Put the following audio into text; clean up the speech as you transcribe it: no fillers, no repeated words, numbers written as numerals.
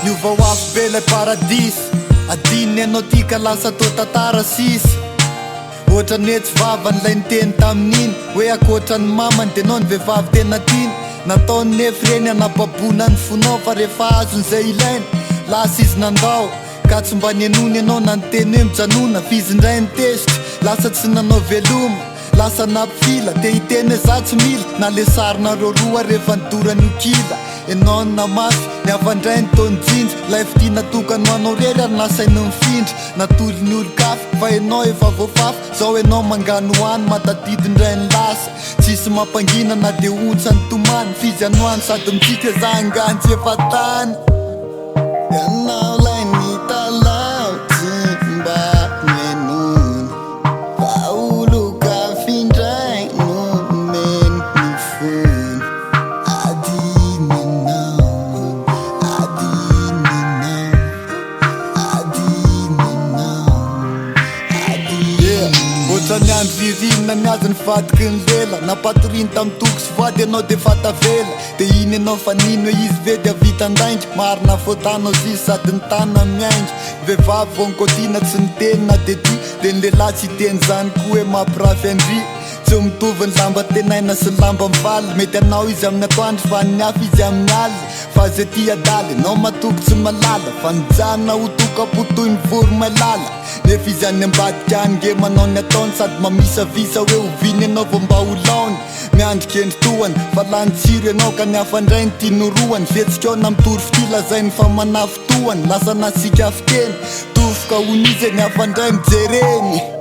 Io vao afo bela paradis adiny anao tika lasa tô tantara sisa Ohatrany hoe tsy vavany lay niteny tamin'iny hoe akoatrany mamany de nao ny vehivavy tena tiany Nataony nefy reny anababona ny fonao fa rehefa azon'izay ilainy lasa izy nandao ka tsy mba nianony anao na niteny hoe mijanona fizy indray nitezitra lasa tsy nanao veloma lasa nampifila te hiteny hoe za tsy mila na le sarinareo roa rehefa nidorany okila Enao na mafy ny avandray ny taony jinja lay fity natokany anao rery ary nasainy mifindra natoly ny olo-kafy fa enao efa voafafy zao enao mangano hany matadidindray ny lasa tsisy mampangina na de ontsa ny tomany fizy anoany sady mitsika za angantsy efa tany Ianao lay ny talaotsy mba menony fa olo-kafy indray no meny ny fony Ohatrany andro ririnina miazy ny vadiky ny lela napatoriny tamy toko sy vady anao de fatavela de iny anao fa nino hoe izy ve de avitan-daingy marina fotanao zizy sady ny tana miaingy vehivavy vo nikotina tsy niteny na de ty de ny lehilahy tsy hiteny zany koa hoe mampirafy andry tsy ho mitovy ny lamba tenaina sy ny lamba mivaly mety anao izy amin'ny atoandro fa ny hafa izy amin'ny aly fa zay ty adaly anao matoko tsy malala fa nijanona ho tokapotoy mivory mailala nefa izy any ambadika any nge manao ny ataony sady mamisavisa hoe oviny anao vo mba ho laony miandrika endritoany fa lany tsiro anao ka ny hafandray ny tinoroany fetsika ao na mitory fitila zay ny fa manafotoany lasa nasika fiteny tofoka honizy ny hafandray mijereny